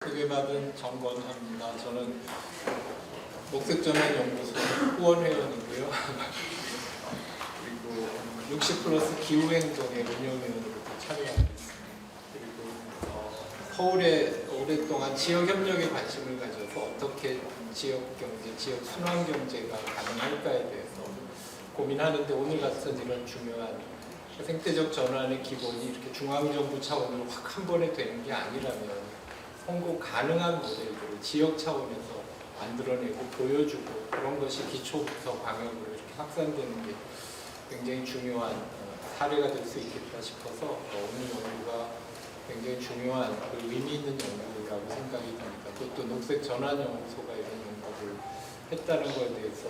소개받은 정건합니다. 저는 녹색전환연구소 후원회원이고요. 그리고 60+ 기후행동의 운영위원으로도 참여하고 있습니다. 그리고 서울에 오랫동안 지역협력에 관심을 가져서 어떻게 지역경제, 지역 순환경제가 가능할까에 대해서 고민하는데, 오늘 같은 이런 중요한 생태적 전환의 기본이 이렇게 중앙정부 차원으로 확 한 번에 되는 게 아니라면 성공 가능한 모델들을 지역 차원에서 만들어내고 보여주고, 그런 것이 기초부터 광역으로 이렇게 확산되는 게 굉장히 중요한 사례가 될 수 있겠다 싶어서 오늘 연구가 굉장히 중요한 의미 있는 연구라고 생각이 듭니다. 그것도 녹색전환연구소가 이런 연구를 했다는 것에 대해서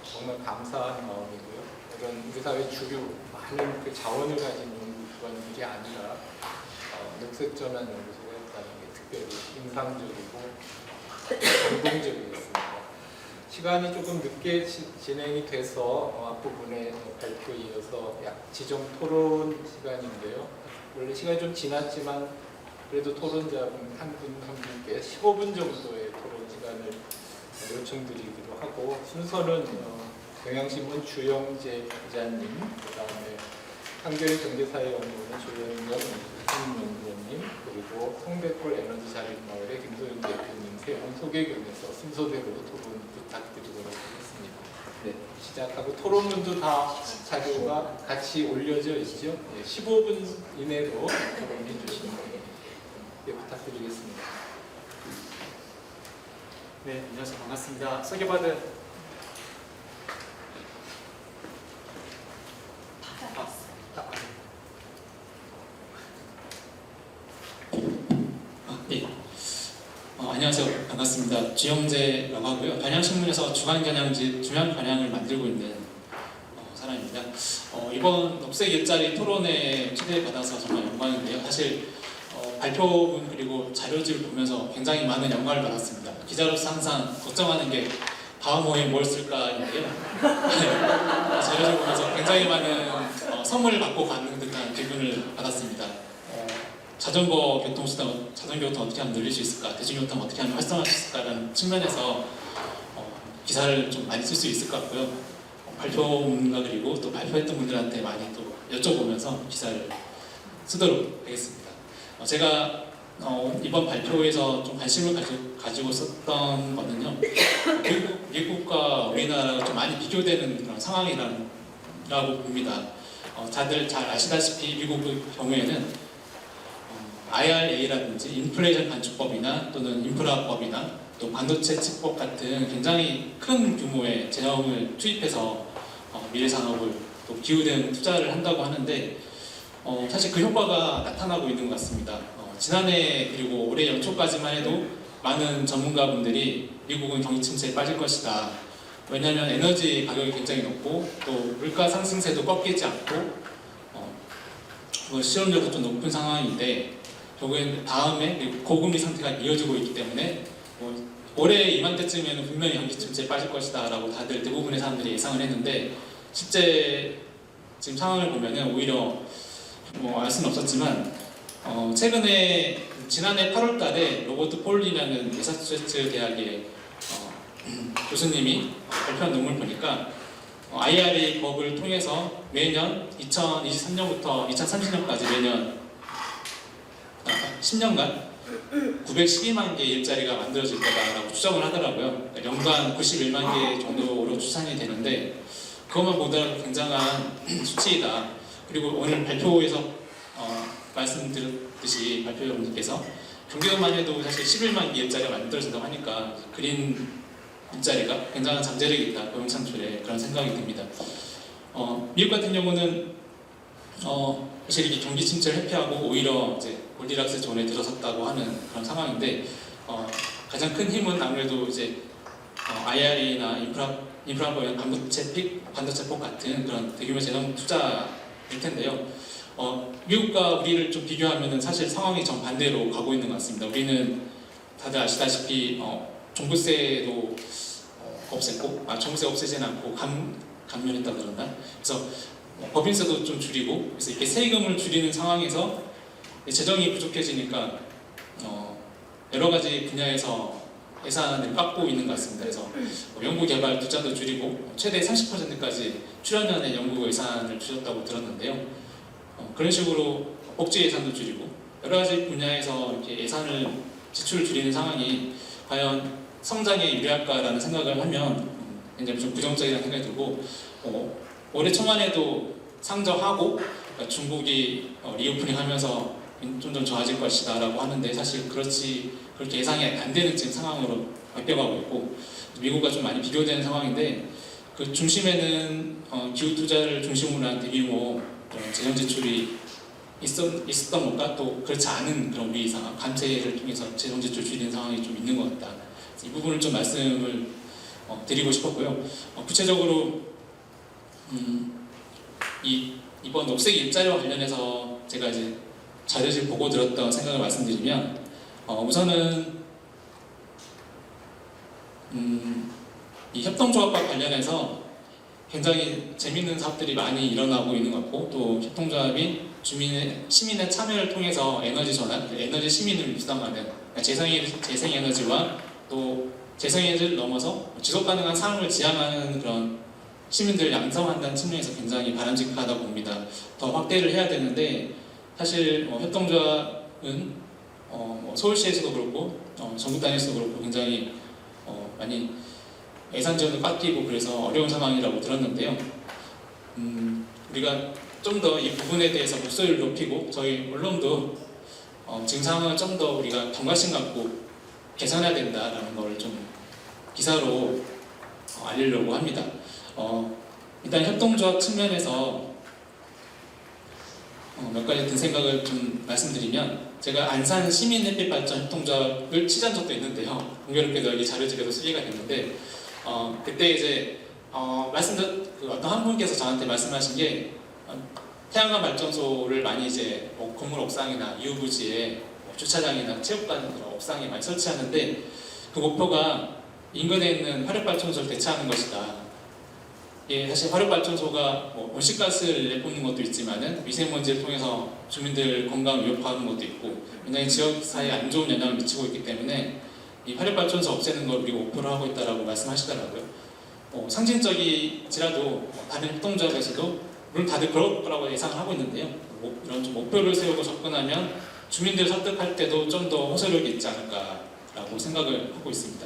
정말 감사한 마음이고요. 이런 우리 사회 주류 많은 그 자원을 가진 연구기관들이 아니라 녹색전환연구소가 했다는 게 특별히 인상적이고 감동적이었습니다. 시간이 조금 늦게 진행이 돼서 앞부분에 발표 이어서 지정 토론 시간인데요. 원래 시간이 좀 지났지만 그래도 토론자분 한 분께 15분 정도의 토론 시간을 요청드리기로 하고, 순서는 경향신문 주영재 기자님, 그 다음에 한겨레경제사회연구원의 조현경 연구원님, 그리고 성백골 에너지자립마을의 김소영 대표님 세 분 소개경에서 순서대로 토론 부탁드리도록 하겠습니다. 네, 시작하고 토론문도 다 자료가 같이 올려져 있죠. 네, 15분 이내로 토론해 주시면 부탁드리겠습니다. 네, 안녕하세요. 반갑습니다. 소개받은 안녕하세요. 반갑습니다. 주영재라고 하고요. 경향신문에서 주간 경향을 만들고 있는 사람입니다. 이번 녹색 일자리 토론에 초대받아서 정말 영광인데요. 사실 발표문 그리고 자료집을 보면서 굉장히 많은 영감을 받았습니다. 기자로서 항상 걱정하는 게 다음 호에 뭘 쓸까인데요. 자료집을 보면서 굉장히 많은 선물을 받고 가는 듯한 기분을 받았습니다. 자전거 교통수단 어떻게 하면 늘릴 수 있을까, 대중교통 어떻게 하면 활성화할 수 있을까라는 측면에서 기사를 좀 많이 쓸 수 있을 것 같고요. 발표문과 그리고 또 발표했던 분들한테 많이 또 여쭤보면서 기사를 쓰도록 하겠습니다. 제가 이번 발표에서 좀 관심을 가지고 썼던 거는요, 미국과 우리나라가 좀 많이 비교되는 그런 상황이라고 봅니다. 다들 잘 아시다시피 미국의 경우에는 IRA라든지 인플레이션 감축법이나 또는 인프라법이나 또 반도체 칩법 같은 굉장히 큰 규모의 재정을 투입해서 미래 산업을 또 기후된 투자를 한다고 하는데, 사실 그 효과가 나타나고 있는 것 같습니다. 지난해 그리고 올해 연초까지만 해도 많은 전문가분들이 미국은 경기 침체에 빠질 것이다. 왜냐하면 에너지 가격이 굉장히 높고 또 물가 상승세도 꺾이지 않고 실업률도 좀 높은 상황인데, 결국엔 다음에 고금리 상태가 이어지고 있기 때문에 올해 이맘때쯤에는 분명히 경기 침체에 빠질 것이다 라고 다들 대부분의 사람들이 예상을 했는데, 실제 지금 상황을 보면은 오히려 알 수는 없었지만 최근에 지난해 8월 달에 로버트 폴이라는 매사추세츠 대학의 교수님이 발표한 논문을 보니까 IRA 법을 통해서 매년 2023년부터 2030년까지 매년 10년간 912만 개의 일자리가 만들어질 거다라고 추정을 하더라고요. 그러니까 연간 91만 개 정도로 추산이 되는데, 그것만 보더라도 굉장한 수치이다. 그리고 오늘 발표에서 말씀드렸듯이 발표 여러분들께서 경기도만 해도 사실 11만 개 일자리가 만들어진다고 하니까 그린 일자리가 굉장한 잠재력이 있다, 고용창출에, 그런 생각이 듭니다. 미국 같은 경우는 사실 이게 경기 침체를 회피하고 오히려 이제 골디락스 존에 들어섰다고 하는 그런 상황인데, 가장 큰 힘은 아무래도 이제 IRA나 인프라법이나 반도체법 같은 그런 대규모 재정 투자일 텐데요. 미국과 우리를 좀 비교하면은 사실 상황이 정반대로 가고 있는 것 같습니다. 우리는 다들 아시다시피 종부세도 없앴고, 종부세 없애지는 않고 감면했다 그러나, 그래서 법인세도 좀 줄이고, 그래서 이렇게 세금을 줄이는 상황에서 재정이 부족해지니까 여러 가지 분야에서 예산을 깎고 있는 것 같습니다. 그래서 연구개발 투자도 줄이고 최대 30%까지 출연연의 연구 예산을 줄였다고 들었는데요. 그런 식으로 복지 예산도 줄이고 여러 가지 분야에서 이렇게 예산을 지출을 줄이는 상황이 과연 성장에 유리할까라는 생각을 하면 굉장히 좀 부정적이라는 생각이 들고 올해 초반에도 상저하고 그러니까 중국이 리오프닝하면서 좀 더 좋아질 것이다라고 하는데 사실 그렇게 예상이 안 되는 지금 상황으로 바뀌어가고 있고 미국과 좀 많이 비교되는 상황인데 그 중심에는 기후 투자를 중심으로 한 대규모 재정 지출이 있었던 것과 또 그렇지 않은 그런 우리 상황 감세를 통해서 재정 지출 줄이는 상황이 좀 있는 것 같다. 이 부분을 좀 말씀을 드리고 싶었고요. 구체적으로 이번 녹색 일자리와 관련해서 제가 이제 자료실 보고 들었던 생각을 말씀드리면 우선은 이 협동조합과 관련해서 굉장히 재밌는 사업들이 많이 일어나고 있는 것 같고 또 협동조합이 시민의 참여를 통해서 에너지 전환, 에너지 시민을 육성하는 재생에너지와 또 재생에너지를 넘어서 지속가능한 삶을 지향하는 그런 시민들을 양성한다는 측면에서 굉장히 바람직하다고 봅니다. 더 확대를 해야 되는데 사실 협동조합은 서울시에서도 그렇고 전국 단위에서도 그렇고 굉장히 많이 예산 지원을 깎이고 그래서 어려운 상황이라고 들었는데요. 우리가 좀 더 이 부분에 대해서 목소리를 높이고 저희 언론도 지금 상황을 좀 더 우리가 경각심 갖고 개선해야 된다라는 걸 좀 기사로 알리려고 합니다. 일단 협동조합 측면에서 몇 가지 든 생각을 좀 말씀드리면 제가 안산 시민 햇빛 발전 협동조합을 취재한 적도 있는데요. 공교롭게도 여기 자료집에도 소개가 됐는데 그때 이제 어떤 한 분께서 저한테 말씀하신 게 태양광 발전소를 많이 이제 건물 옥상이나 이후 부지에 주차장이나 체육관 그런 옥상에 많이 설치하는데 그 목표가 인근에 있는 화력발전소를 대체하는 것이다. 사실 화력발전소가 온실가스를 내뿜는 것도 있지만은 미세먼지를 통해서 주민들 건강을 위협하는 것도 있고 굉장히 지역사회에 안 좋은 영향을 미치고 있기 때문에 이 화력발전소 없애는 걸 우리가 목표로 하고 있다라고 말씀하시더라고요. 상징적이지라도 다른 협동조합에서도 물론 다들 그럴 거라고 예상을 하고 있는데요. 이런 좀 목표를 세우고 접근하면 주민들을 설득할 때도 좀 더 호소력이 있지 않을까라고 생각을 하고 있습니다.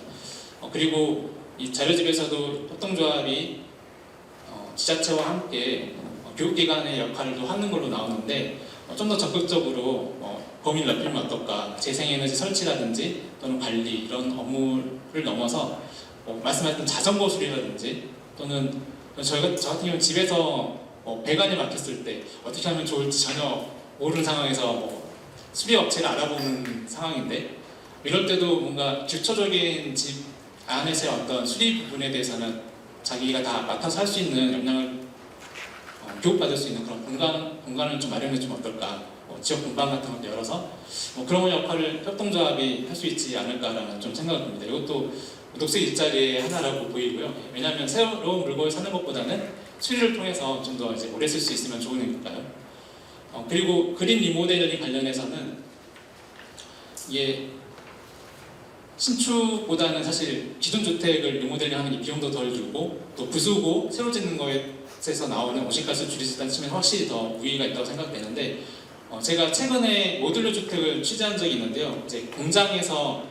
그리고 이 자료집에서도 협동조합이 지자체와 함께 교육기관의 역할도 하는 걸로 나오는데 좀 더 적극적으로 범위를 넓히면 어떨까 재생에너지 설치라든지 또는 관리 이런 업무를 넘어서 말씀하셨던 자전거 수리라든지 또는 저 같은 경우는 집에서 배관이 막혔을 때 어떻게 하면 좋을지 전혀 모르는 상황에서 수리 업체를 알아보는 상황인데 이럴 때도 뭔가 기초적인 집 안에서의 어떤 수리 부분에 대해서는 자기가 다 맡아서 할 수 있는 역량을 교육받을 수 있는 그런 공간을 좀 마련해 주면 어떨까 지역 분방 같은 것도 열어서 그런 역할을 협동조합이 할 수 있지 않을까라는 좀 생각을 합니다. 이것도 녹색 일자리의 하나라고 보이고요. 왜냐하면 새로운 물건을 사는 것보다는 수리를 통해서 좀 더 이제 오래 쓸 수 있으면 좋은 거니까요. 그리고 그린 리모델링 관련해서는 이게 신축보다는 사실 기존 주택을 리모델링하는 게 비용도 덜 들고 또 부수고 새로 짓는 것에서 나오는 온실가스 줄일 수 있다는 측면에 확실히 더 우위가 있다고 생각되는데 제가 최근에 모듈러 주택을 취재한 적이 있는데요. 이제 공장에서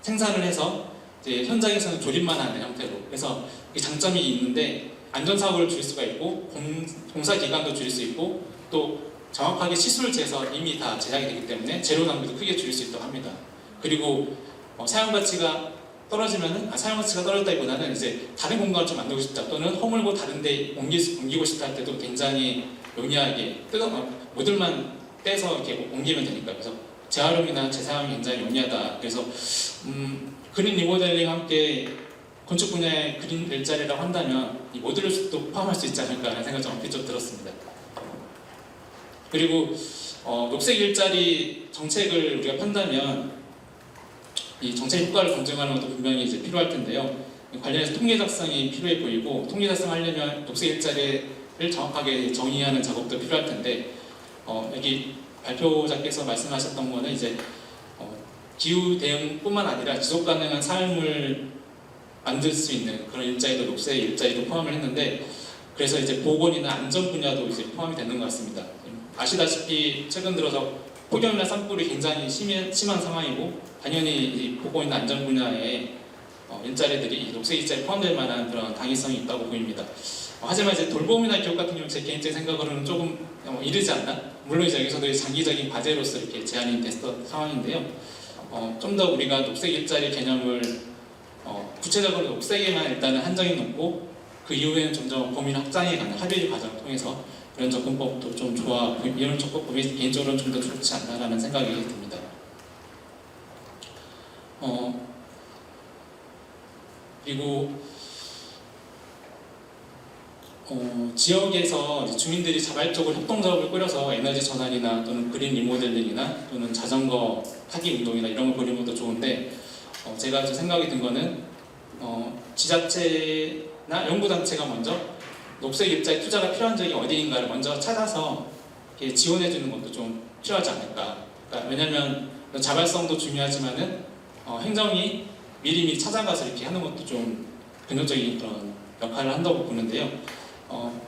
생산을 해서 이제 현장에서는 조립만 하는 형태로 그래서 이 장점이 있는데 안전사고를 줄일 수가 있고 공사 기간도 줄일 수 있고 또 정확하게 시술 재서 이미 다 제작이 되기 때문에 재료 낭비도 크게 줄일 수 있다고 합니다. 그리고 사용 가치가 떨어지면은 사용 가치가 떨어졌다기보다는 이제 다른 공간을 좀 만들고 싶다 또는 허물고 다른데 옮기고 싶다 할 때도 굉장히 용이하게 모듈만 떼서 이렇게 옮기면 되니까 그래서 재활용이나 재사용이 굉장히 용이하다. 그래서 그린 리모델링과 함께 건축 분야의 그린 일자리라고 한다면 이 모듈러 주택도 포함할 수 있지 않을까라는 생각이 좀 얼핏 좀 들었습니다. 그리고 녹색 일자리 정책을 우리가 편다면 이 정책 효과를 검증하는 것도 분명히 이제 필요할 텐데요. 관련해서 통계 작성이 필요해 보이고 통계 작성하려면 녹색 일자리를 정확하게 정의하는 작업도 필요할 텐데 여기 발표자께서 말씀하셨던 거는 이제 기후 대응뿐만 아니라 지속 가능한 삶을 만들 수 있는 그런 일자리도 녹색 일자리도 포함을 했는데, 그래서 이제 보건이나 안전 분야도 이제 포함이 되는 것 같습니다. 아시다시피 최근 들어서 폭염이나 산불이 굉장히 심한 상황이고, 당연히 이 보건이나 안전 분야에 일자리들이 녹색 일자리에 포함될 만한 그런 당위성이 있다고 보입니다. 하지만 이제 돌봄이나 기업 같은 경우 제 개인적인 생각으로는 조금 이르지 않나? 물론 이제 여기서도 장기적인 과제로서 이렇게 제안이 됐던 상황인데요. 좀 더 우리가 녹색 일자리 개념을 구체적으로 녹색에만 일단은 한정해 놓고 그 이후에는 점점 범위를 확장해 가는 합의 과정을 통해서 이런 접근법도 좀 이런 접근법이 개인적으로는 좀 더 좋지 않나라는 생각이 듭니다. 그리고 지역에서 이제 주민들이 자발적으로 협동조합을 꾸려서 에너지 전환이나 또는 그린 리모델링이나 또는 자전거 타기 운동이나 이런 걸 벌이는 것도 좋은데, 제가 이제 생각이 든 거는 지자체나 연구단체가 먼저 녹색 일자리 투자가 필요한 지역이 어디인가를 먼저 찾아서 이렇게 지원해주는 것도 좀 필요하지 않을까. 그러니까 왜냐하면 자발성도 중요하지만은 행정이 미리미리 찾아가서 이렇게 하는 것도 좀 긍정적인 그런 역할을 한다고 보는데요.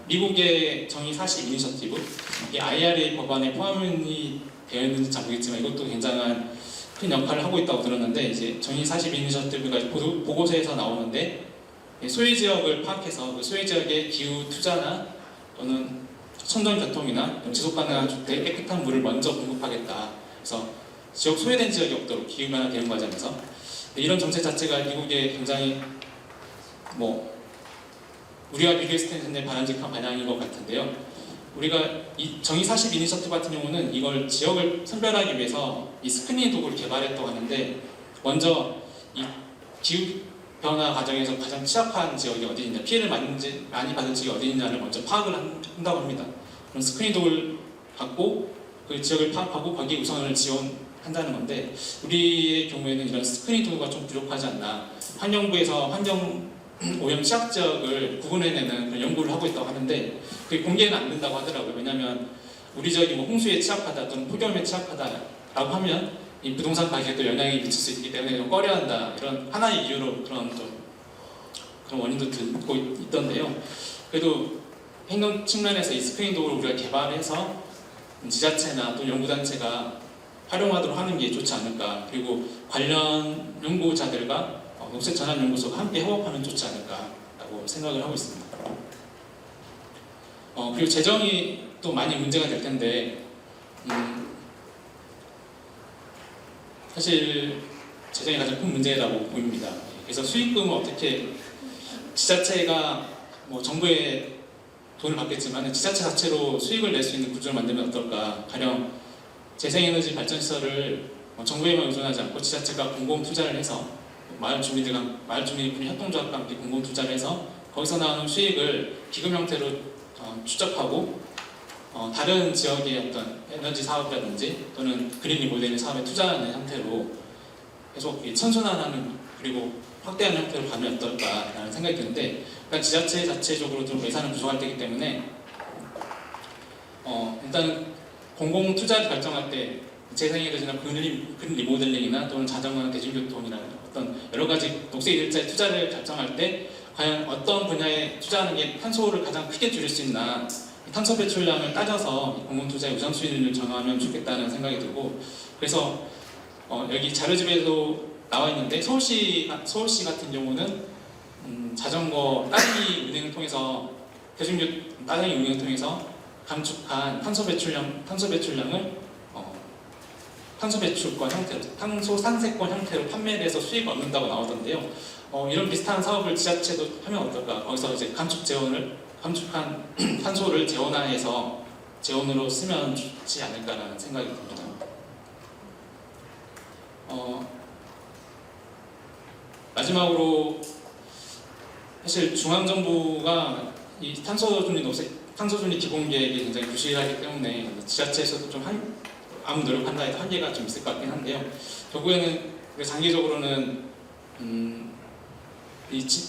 미국의 정의 40 이니셔티브, 이게 IRA 법안에 포함이 되어 있는지 잘 모르겠지만 이것도 굉장한 큰 역할을 하고 있다고 들었는데, 이제 정의 40 이니셔티브가 보고서에서 나오는데, 소외 지역을 파악해서 그 소외 지역의 기후 투자나 또는 청정 교통이나 지속 가능한 주택, 깨끗한 물을 먼저 공급하겠다. 그래서 지역 소외된 지역이 없도록 기후 변화 대응 과정에서 이런 정책 자체가 미국의 굉장히 우리가 비교했을 때는 굉장히 바람직한 방향인 것 같은데요. 우리가 이 정의 40 이니셔티브 같은 경우는 이걸 지역을 선별하기 위해서 이 스크리닝 도구를 개발했다고 하는데, 먼저 이 기후 변화 과정에서 가장 취약한 지역이 어디 있냐, 피해를 많이 받은 지역이 어디 있냐를 먼저 파악을 한다고 합니다. 그럼 스크리닝 도구를 갖고 그 지역을 파악하고 거기에 우선을 지원한다는 건데, 우리의 경우에는 이런 스크리닝 도구가 좀 부족하지 않나. 환경부에서 환경 오염 취약 지역을 구분해내는 그런 연구를 하고 있다고 하는데, 그게 공개는 안 된다고 하더라고요. 왜냐하면 우리 지역이 홍수에 취약하다 또는 폭염에 취약하다라고 하면 이 부동산 가격에도 영향이 미칠 수 있기 때문에 좀 꺼려한다, 이런 하나의 이유로 그런 원인도 듣고 있던데요. 그래도 행정 측면에서 이 스크린 도구를 우리가 개발해서 지자체나 또 연구단체가 활용하도록 하는 게 좋지 않을까. 그리고 관련 연구자들과 녹색전환연구소가 함께 협업하면 좋지 않을까라고 생각을 하고 있습니다. 그리고 재정이 또 많이 문제가 될 텐데, 사실 재정이 가장 큰 문제라고 보입니다. 그래서 수익금을 어떻게, 지자체가 정부의 돈을 받겠지만 지자체 자체로 수익을 낼 수 있는 구조를 만들면 어떨까. 가령 재생에너지 발전시설을 정부에만 의존하지 않고 지자체가 공공 투자를 해서 마을 주민이 협동조합과 함께 공공 투자를 해서 거기서 나오는 수익을 기금 형태로 추적하고 다른 지역의 어떤 에너지 사업이라든지 또는 그린 리모델링 사업에 투자하는 형태로 계속 선순환하는, 그리고 확대하는 형태로 가면 어떨까라는 생각이 드는데, 일단 지자체 자체적으로 좀 예산은 부족할 때이기 때문에 일단 공공 투자를 결정할 때 재생에너지나 그린 리모델링이나 또는 자전거나 대중교통이나 어떤 여러 가지 녹색 일자리 투자를 결정할 때 과연 어떤 분야에 투자하는 게 탄소를 가장 크게 줄일 수 있나, 탄소 배출량을 따져서 공공 투자의 우선순위를 정하면 좋겠다는 생각이 들고, 그래서 여기 자료집에도 나와 있는데 서울시 같은 경우는 자전거 따릉이 운행을 통해서 대중교통 따릉이 운행을 통해서 감축한 탄소 배출량을 탄소 배출권 형태로, 탄소 산세권 형태로 판매를 해서 수익을 얻는다고 나오던데요. 이런 비슷한 사업을 지자체도 하면 어떨까? 거기서 이제 감축한 탄소를 재원화해서 재원으로 쓰면 좋지 않을까라는 생각이 듭니다. 마지막으로 사실 중앙정부가 이 탄소준위 기본계획이 굉장히 부실하기 때문에 지자체에서도 좀 아무 노력한다 해도 한계가 좀 있을 것 같긴 한데요. 결국에는 장기적으로는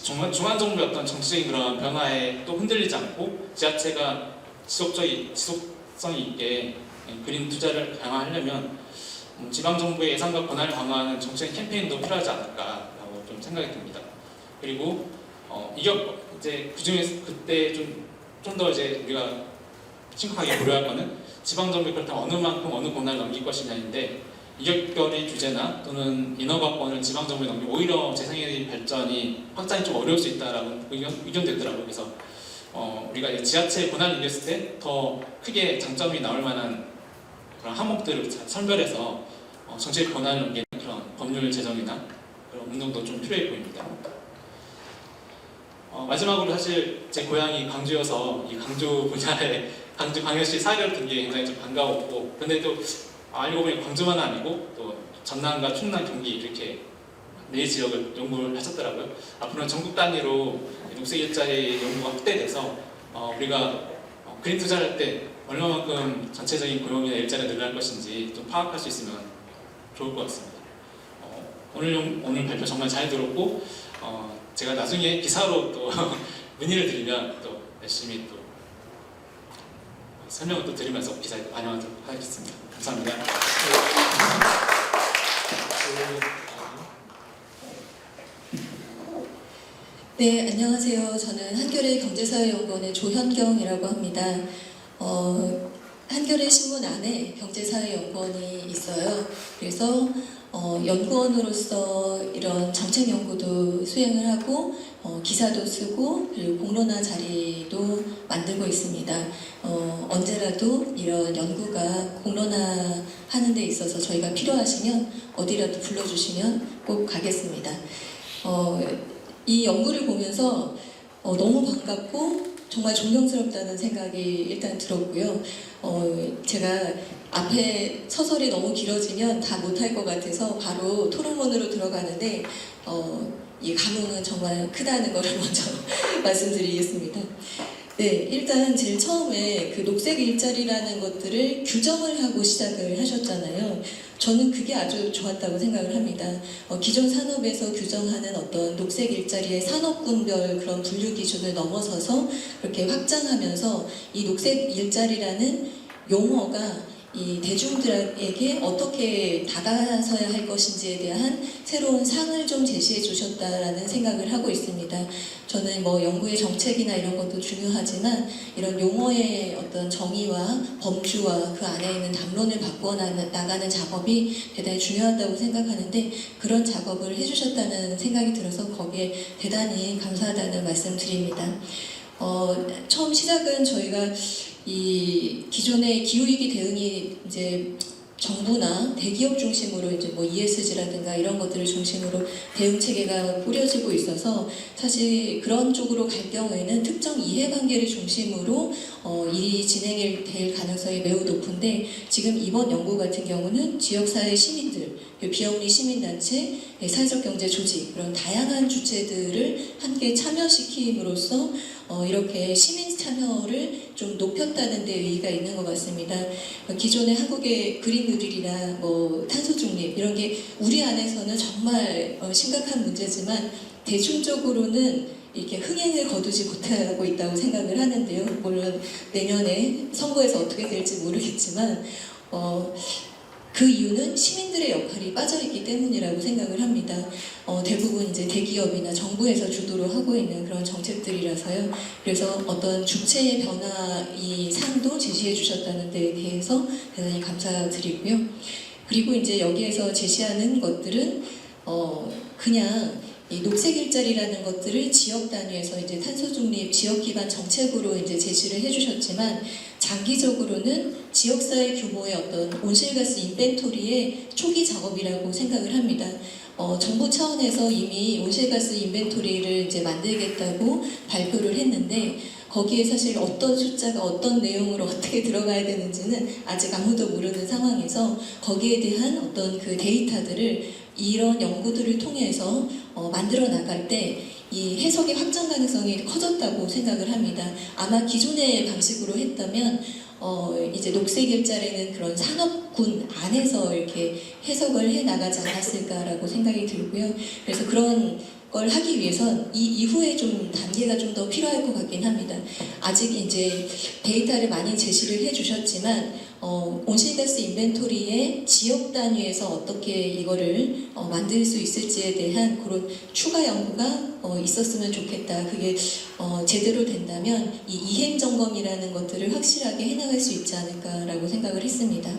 정말 중앙정부의 어떤 정치적인 그런 변화에 또 흔들리지 않고 지자체가 지속성이 있게 그린 투자를 강화하려면 지방정부의 예산과 권한을 강화하는 정책 캠페인도 필요하지 않을까라고 좀 생각이 듭니다. 그리고 이제 그중에서 그때 좀 더 이제 우리가 심각하게 고려할 거는 지방정부에 그렇다면 어느 만큼 어느 권한을 넘길 것이냐인데, 이격결의 규제나 또는 인허가권을 지방정부에 넘기면 오히려 재생에너지 발전이 확장이 좀 어려울 수 있다라고 의견도 있더라고요. 그래서 우리가 이제 지자체의 권한을 넘겼을 때 더 크게 장점이 나올 만한 그런 항목들을 선별해서 정책 권한을 넘기는 그런 법률 제정이나 그런 운동도 좀 필요해 보입니다. 마지막으로 사실 제 고향이 강주여서 이 강주 분야에 강주광역시 사회를 든 게 굉장히 좀 반가웠고, 근데 또 알고 보니 광주만 아니고 또 전남과 충남, 경기 이렇게 네 지역을 연구를 하셨더라고요. 앞으로는 전국 단위로 녹색 일자리 연구가 확대돼서 우리가 그린 투자를 할 때 얼마만큼 전체적인 고용이나 일자리가 늘어날 것인지 좀 파악할 수 있으면 좋을 것 같습니다. 오늘 발표 정말 잘 들었고, 제가 나중에 기사로 또 문의를 드리면 또 열심히 또 설명을 또 드리면서 기사에 반영하도록 하겠습니다. 감사합니다. 네, 안녕하세요. 저는 한겨레 경제사회연구원의 조현경이라고 합니다. 한겨레 신문 안에 경제사회연구원이 있어요. 그래서 연구원으로서 이런 정책 연구도 수행을 하고 기사도 쓰고 그리고 공론화 자리도 만들고 있습니다. 언제라도 이런 연구가 공론화 하는 데 있어서 저희가 필요하시면 어디라도 불러주시면 꼭 가겠습니다. 이 연구를 보면서 너무 반갑고 정말 존경스럽다는 생각이 일단 들었고요. 제가 앞에 서설이 너무 길어지면 다 못할 것 같아서 바로 토론문으로 들어가는데 이 감흥은 정말 크다는 것을 먼저 말씀드리겠습니다. 네, 일단 제일 처음에 그 녹색 일자리라는 것들을 규정을 하고 시작을 하셨잖아요. 저는 그게 아주 좋았다고 생각을 합니다. 기존 산업에서 규정하는 어떤 녹색 일자리의 산업군별 그런 분류 기준을 넘어서서 그렇게 확장하면서 이 녹색 일자리라는 용어가 이 대중들에게 어떻게 다가서야 할 것인지에 대한 새로운 상을 좀 제시해 주셨다라는 생각을 하고 있습니다. 저는 뭐 연구의 정책이나 이런 것도 중요하지만 이런 용어의 어떤 정의와 범주와 그 안에 있는 담론을 바꿔 나가는 작업이 대단히 중요하다고 생각하는데, 그런 작업을 해주셨다는 생각이 들어서 거기에 대단히 감사하다는 말씀 드립니다. 처음 시작은 저희가 이 기존의 기후위기 대응이 이제 정부나 대기업 중심으로 이제 뭐 ESG라든가 이런 것들을 중심으로 대응 체계가 꾸려지고 있어서 사실 그런 쪽으로 갈 경우에는 특정 이해관계를 중심으로 일이 진행이 될 가능성이 매우 높은데, 지금 이번 연구 같은 경우는 지역사회 시민들, 비영리 시민단체, 사회적 경제 조직 그런 다양한 주체들을 함께 참여시킴으로써 이렇게 시민 참여를 좀 높였다는 데 의의가 있는 것 같습니다. 기존의 한국의 그린 뉴딜이나 뭐 탄소 중립 이런 게 우리 안에서는 정말 심각한 문제지만 대중적으로는 이렇게 흥행을 거두지 못하고 있다고 생각을 하는데요. 물론 내년에 선거에서 어떻게 될지 모르겠지만 그 이유는 시민들의 역할이 빠져있기 때문이라고 생각을 합니다. 대부분 이제 대기업이나 정부에서 주도로 하고 있는 그런 정책들이라서요. 그래서 어떤 주체의 변화 이 상도 제시해 주셨다는 데에 대해서 대단히 감사드리고요. 그리고 이제 여기에서 제시하는 것들은 그냥 이 녹색 일자리라는 것들을 지역 단위에서 이제 탄소 중립 지역 기반 정책으로 이제 제시를 해주셨지만, 장기적으로는 지역사회 규모의 어떤 온실가스 인벤토리의 초기 작업이라고 생각을 합니다. 정부 차원에서 이미 온실가스 인벤토리를 이제 만들겠다고 발표를 했는데, 거기에 사실 어떤 숫자가 어떤 내용으로 어떻게 들어가야 되는지는 아직 아무도 모르는 상황에서 거기에 대한 어떤 그 데이터들을 이런 연구들을 통해서 만들어 나갈 때 이 해석의 확장 가능성이 커졌다고 생각을 합니다. 아마 기존의 방식으로 했다면 이제 녹색 일자리는 그런 산업군 안에서 이렇게 해석을 해 나가지 않았을까라고 생각이 들고요. 그래서 그런 걸 하기 위해선 이 이후에 좀 단계가 좀 더 필요할 것 같긴 합니다. 아직 이제 데이터를 많이 제시를 해주셨지만 온실가스 인벤토리의 지역 단위에서 어떻게 이거를 만들 수 있을지에 대한 그런 추가 연구가 있었으면 좋겠다. 그게 제대로 된다면 이 이행 점검이라는 것들을 확실하게 해나갈 수 있지 않을까라고 생각을 했습니다.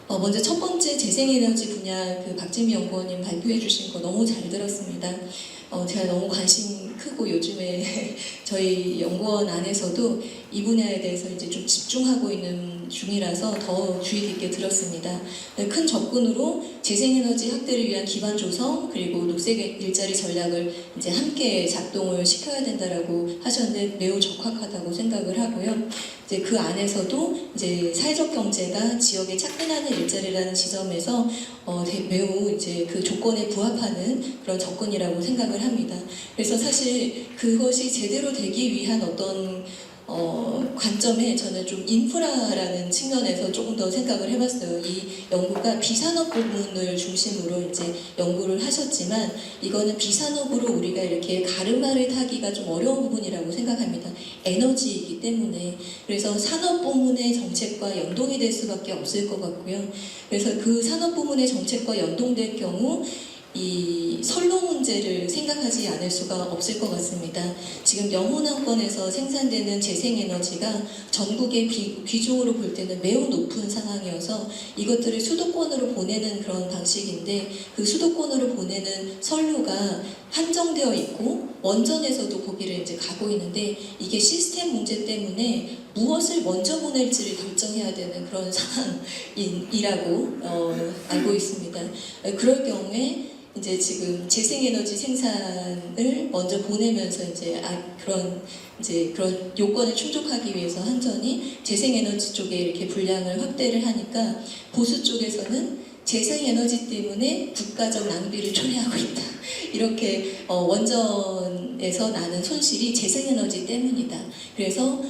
먼저 첫 번째 재생에너지 분야 그 박재미 연구원님 발표해 주신 거 너무 잘 들었습니다. 제가 너무 관심 크고 요즘에 저희 연구원 안에서도 이 분야에 대해서 이제 좀 집중하고 있는 중이라서 더 주의 깊게 들었습니다. 큰 접근으로 재생에너지 확대를 위한 기반 조성 그리고 녹색 일자리 전략을 이제 함께 작동을 시켜야 된다라고 하셨는데 매우 적확하다고 생각을 하고요. 이제 그 안에서도 이제 사회적 경제가 지역에 착근하는 일자리라는 지점에서 매우 이제 그 조건에 부합하는 그런 접근이라고 생각을 합니다. 그래서 사실 그것이 제대로 되기 위한 어떤 관점에 저는 좀 인프라라는 측면에서 조금 더 생각을 해봤어요. 이 연구가 비산업 부분을 중심으로 이제 연구를 하셨지만 이거는 비산업으로 우리가 이렇게 가르마를 타기가 좀 어려운 부분이라고 생각합니다. 에너지이기 때문에. 그래서 산업 부문의 정책과 연동이 될 수밖에 없을 것 같고요. 그래서 그 산업 부문의 정책과 연동될 경우 이 선로 문제를 생각하지 않을 수가 없을 것 같습니다. 지금 영혼왕권에서 생산되는 재생에너지가 전국의 비중으로 볼 때는 매우 높은 상황이어서 이것들을 수도권으로 보내는 그런 방식인데 그 수도권으로 보내는 선로가 한정되어 있고 원전에서도 거기를 이제 가고 있는데 이게 시스템 문제 때문에 무엇을 먼저 보낼지를 결정해야 되는 그런 상황이라고 알고 있습니다. 그럴 경우에 이제 지금 재생에너지 생산을 먼저 보내면서 이제 그런 요건을 충족하기 위해서 한전이 재생에너지 쪽에 이렇게 분량을 확대를 하니까 보수 쪽에서는 재생에너지 때문에 국가적 낭비를 초래하고 있다. 이렇게 원전에서 나는 손실이 재생에너지 때문이다. 그래서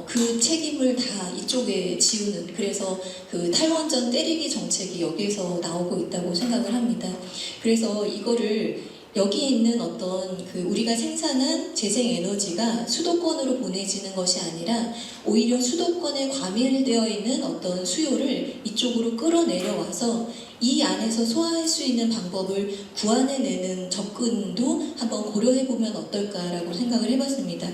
그 책임을 다 이쪽에 지우는 그래서 그 탈원전 때리기 정책이 여기에서 나오고 있다고 생각을 합니다. 그래서 이거를 여기 있는 어떤 그 우리가 생산한 재생에너지가 수도권으로 보내지는 것이 아니라 오히려 수도권에 과밀되어 있는 어떤 수요를 이쪽으로 끌어내려와서 이 안에서 소화할 수 있는 방법을 구안해내는 접근도 한번 고려해보면 어떨까라고 생각을 해봤습니다.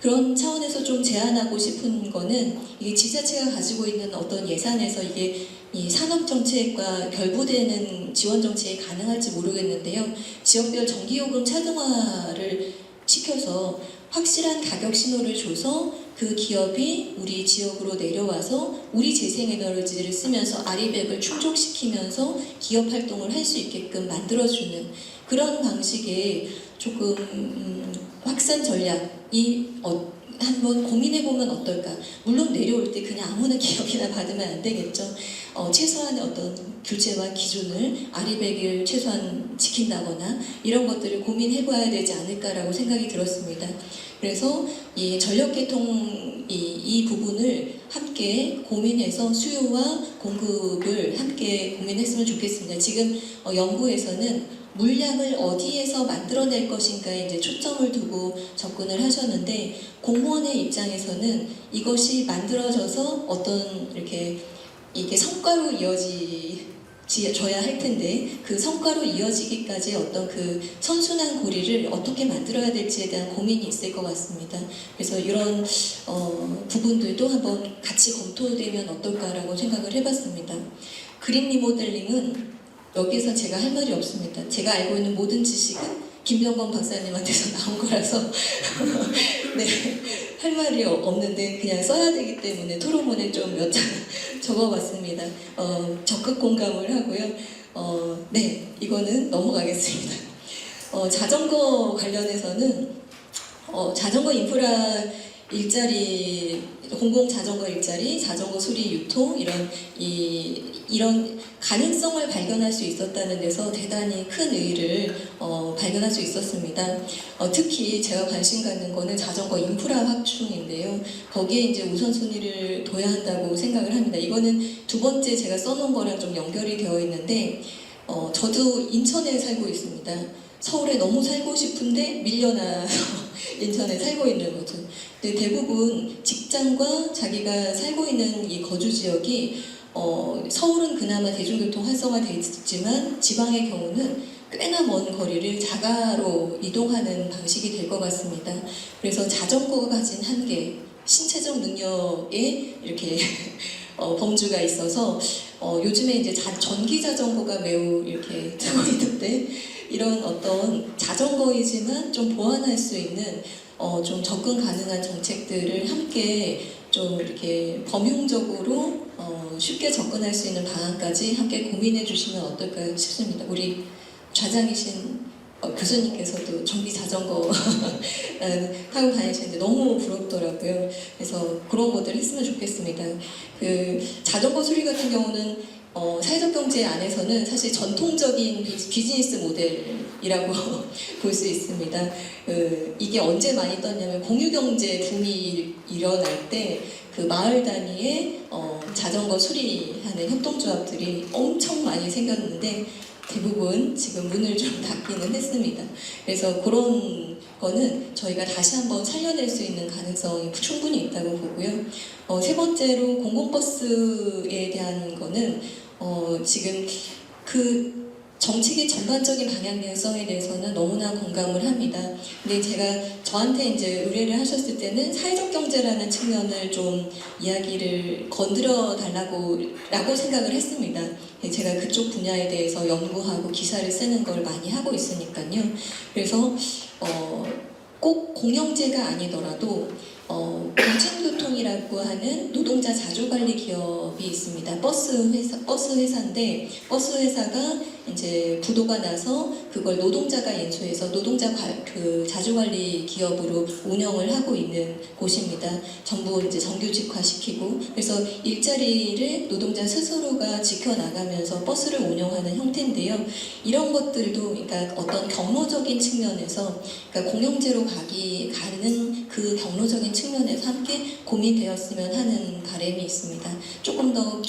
그런 차원에서 좀 제안하고 싶은 거는 이게 지자체가 가지고 있는 어떤 예산에서 이게 이 산업정책과 결부되는 지원정책이 가능할지 모르겠는데요. 지역별 전기요금 차등화를 시켜서 확실한 가격 신호를 줘서 그 기업이 우리 지역으로 내려와서 우리 재생에너지를 쓰면서 아리백을 충족시키면서 기업 활동을 할 수 있게끔 만들어주는 그런 방식의 조금 확산 전략이 한번 고민해보면 어떨까. 물론 내려올 때 그냥 아무나 기업이나 받으면 안 되겠죠. 최소한의 어떤 규제와 기준을 아리백을 최소한 지킨다거나 이런 것들을 고민해봐야 되지 않을까라고 생각이 들었습니다. 그래서 이 전력계통 이 부분을 함께 고민해서 수요와 공급을 함께 고민했으면 좋겠습니다. 지금 연구에서는 물량을 어디에서 만들어낼 것인가에 이제 초점을 두고 접근을 하셨는데 공무원의 입장에서는 이것이 만들어져서 어떤 이게 성과로 이어져야 할 텐데 그 성과로 이어지기까지 어떤 그 선순환 고리를 어떻게 만들어야 될지에 대한 고민이 있을 것 같습니다. 그래서 이런 부분들도 한번 같이 검토되면 어떨까라고 생각을 해봤습니다. 그린 리모델링은 여기에서 제가 할 말이 없습니다. 제가 알고 있는 모든 지식은 김병건 박사님한테서 나온 거라서 네, 할 말이 없는데 그냥 써야 되기 때문에 토론문에 좀 몇 장 적어봤습니다. 적극 공감을 하고요. 네, 이거는 넘어가겠습니다. 자전거 관련해서는 자전거 인프라 일자리, 공공 자전거 일자리, 자전거 수리 유통 이런 가능성을 발견할 수 있었다는 데서 대단히 큰 의의를 발견할 수 있었습니다. 특히 제가 관심 갖는 거는 자전거 인프라 확충인데요. 거기에 이제 우선순위를 둬야 한다고 생각을 합니다. 이거는 두 번째 제가 써놓은 거랑 좀 연결이 되어 있는데 저도 인천에 살고 있습니다. 서울에 너무 살고 싶은데 밀려나서 인천에 살고 있는 거죠. 근데 대부분 직장과 자기가 살고 있는 이 거주 지역이 서울은 그나마 대중교통 활성화되어 있지만 지방의 경우는 꽤나 먼 거리를 자가로 이동하는 방식이 될 것 같습니다. 그래서 자전거가 가진 한계, 신체적 능력에 이렇게 범주가 있어서 요즘에 이제 전기 자전거가 매우 이렇게 뜨고 있는데 이런 어떤 자전거이지만 좀 보완할 수 있는 좀 접근 가능한 정책들을 함께 좀 이렇게 범용적으로 쉽게 접근할 수 있는 방안까지 함께 고민해 주시면 어떨까 싶습니다. 우리 좌장이신 교수님께서도 전기 자전거 타고 다니시는데 너무 부럽더라고요. 그래서 그런 것들 했으면 좋겠습니다. 그 자전거 수리 같은 경우는 사회적 경제 안에서는 사실 전통적인 비즈니스 모델이라고 볼 수 있습니다. 이게 언제 많이 떴냐면 공유경제 붐이 일어날 때 그 마을 단위의 자전거 수리하는 협동조합들이 엄청 많이 생겼는데 대부분 지금 문을 좀 닫기는 했습니다. 그래서 그런 거는 저희가 다시 한번 살려낼 수 있는 가능성이 충분히 있다고 보고요. 세 번째로 공공버스에 대한 거는 지금 그 정책의 전반적인 방향성에 대해서는 너무나 공감을 합니다. 근데 제가 저한테 이제 의뢰를 하셨을 때는 사회적 경제라는 측면을 좀 이야기를 건드려 달라고 생각을 했습니다. 제가 그쪽 분야에 대해서 연구하고 기사를 쓰는 걸 많이 하고 있으니까요. 그래서 꼭 공영제가 아니더라도 공진교통이라고 하는 노동자 자주관리 기업이 있습니다. 버스 회사인데 버스 회사가 이제 부도가 나서 그걸 노동자가 인수해서 노동자 그 자주관리 기업으로 운영을 하고 있는 곳입니다. 전부 이제 정규직화시키고 그래서 일자리를 노동자 스스로가 지켜나가면서 버스를 운영하는 형태인데요. 이런 것들도 그러니까 어떤 경로적인 측면에서 그러니까 공영제로 가는 그 경로적인 측면에서 함께 고민되었으면 하는 바람이 있습니다. 조금 더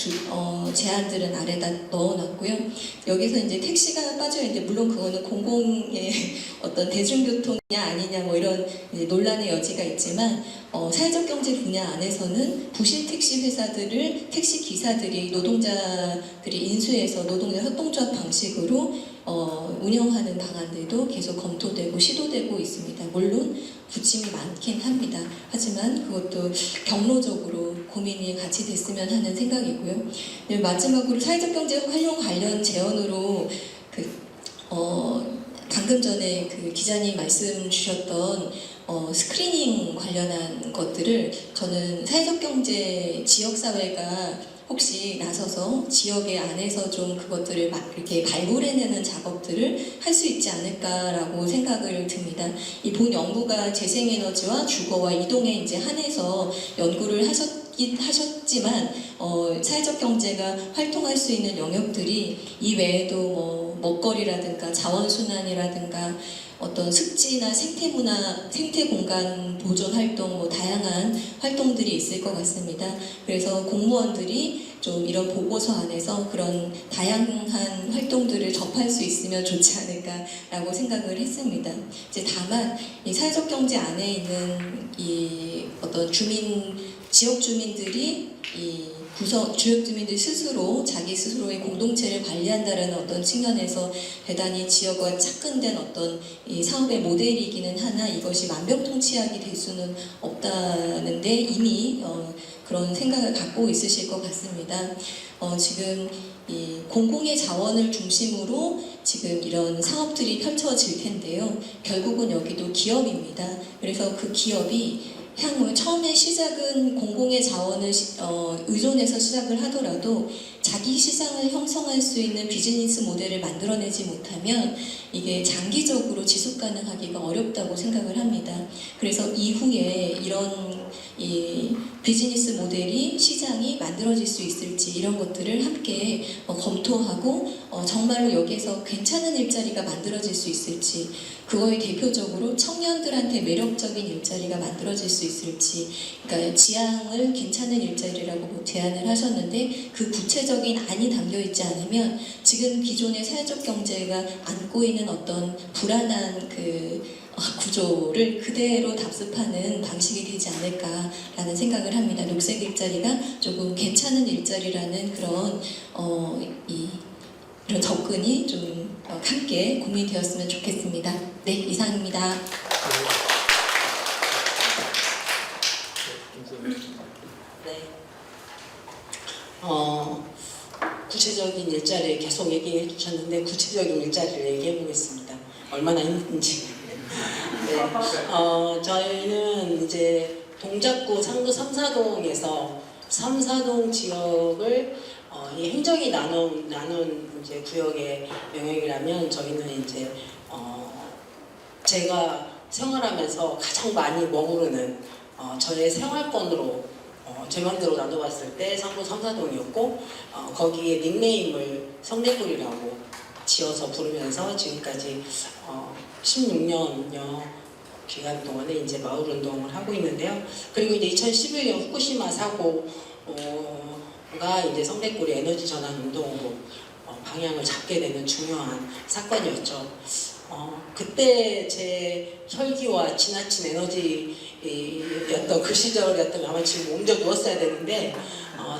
제안들은 아래다 넣어놨고요. 여기서 이제 택시가 빠져있는데 물론 그거는 공공의 어떤 대중교통이냐 아니냐 뭐 이런 이제 논란의 여지가 있지만 사회적 경제 분야 안에서는 부실 택시 회사들을 택시 기사들이 노동자들이 인수해서 노동자 협동조합 방식으로 운영하는 방안들도 계속 검토되고 시도되고 있습니다. 물론 부침이 많긴 합니다. 하지만 그것도 경로적으로 고민이 같이 됐으면 하는 생각이고요. 네, 마지막으로 사회적 경제 활용 관련 제언으로 방금 전에 그 기자님 말씀 주셨던 스크리닝 관련한 것들을 저는 사회적 경제 지역사회가 혹시 나서서 지역의 안에서 좀 그것들을 막 이렇게 발굴해내는 작업들을 할 수 있지 않을까라고 생각을 듭니다. 이 본 연구가 재생에너지와 주거와 이동에 이제 한해서 연구를 하셨지만 사회적 경제가 활동할 수 있는 영역들이 이 외에도 뭐 먹거리라든가 자원순환이라든가 어떤 습지나 생태문화, 생태공간 보존 활동, 뭐 다양한 활동들이 있을 것 같습니다. 그래서 공무원들이 좀 이런 보고서 안에서 그런 다양한 활동들을 접할 수 있으면 좋지 않을까라고 생각을 했습니다. 이제 다만 이 사회적 경제 안에 있는 이 어떤 지역 주민들이 지역 주민들 스스로 자기 스스로의 공동체를 관리한다는 어떤 측면에서 대단히 지역과 착근된 어떤 이 사업의 모델이기는 하나 이것이 만병통치약이 될 수는 없다는데 이미 그런 생각을 갖고 있으실 것 같습니다. 지금 이 공공의 자원을 중심으로 지금 이런 사업들이 펼쳐질 텐데요. 결국은 여기도 기업입니다. 그래서 그 기업이 향후 처음에 시작은 공공의 자원을 의존해서 시작을 하더라도 자기 시장을 형성할 수 있는 비즈니스 모델을 만들어내지 못하면 이게 장기적으로 지속 가능하기가 어렵다고 생각을 합니다. 그래서 이후에 이런 이 비즈니스 모델이 시장이 만들어질 수 있을지 이런 것들을 함께 검토하고 정말로 여기에서 괜찮은 일자리가 만들어질 수 있을지 그거의 대표적으로 청년들한테 매력적인 일자리가 만들어질 수 수 있을지, 그러니까 지향을 괜찮은 일자리라고 뭐 제안을 하셨는데 그 구체적인 안이 담겨 있지 않으면 지금 기존의 사회적 경제가 안고 있는 어떤 불안한 구조를 그대로 답습하는 방식이 되지 않을까라는 생각을 합니다. 녹색 일자리가 조금 괜찮은 일자리라는 그런 이런 접근이 좀 함께 고민되었으면 좋겠습니다. 네, 이상입니다. 네. 구체적인 일자리 계속 얘기해 주셨는데 구체적인 일자리를 얘기해 보겠습니다. 얼마나 힘든지. 네. 저희는 이제 동작구 상도 3사동에서 3사동 지역을 이 행정이 나눈 이제 구역의 영역이라면 저희는 이제 제가 생활하면서 가장 많이 머무르는 저의 생활권으로 제 맘대로 나눠봤을 때 상도 3사동이었고 거기에 닉네임을 성대골이라고 지어서 부르면서 지금까지 16년여 기간 동안에 이제 마을 운동을 하고 있는데요. 그리고 이제 2011년 후쿠시마 사고가 이제 성대골이 에너지 전환 운동으로 방향을 잡게 되는 중요한 사건이었죠. 그때 제 혈기와 지나친 에너지였던 그 시절이었다면 아마 지금 옮겨 누웠어야 되는데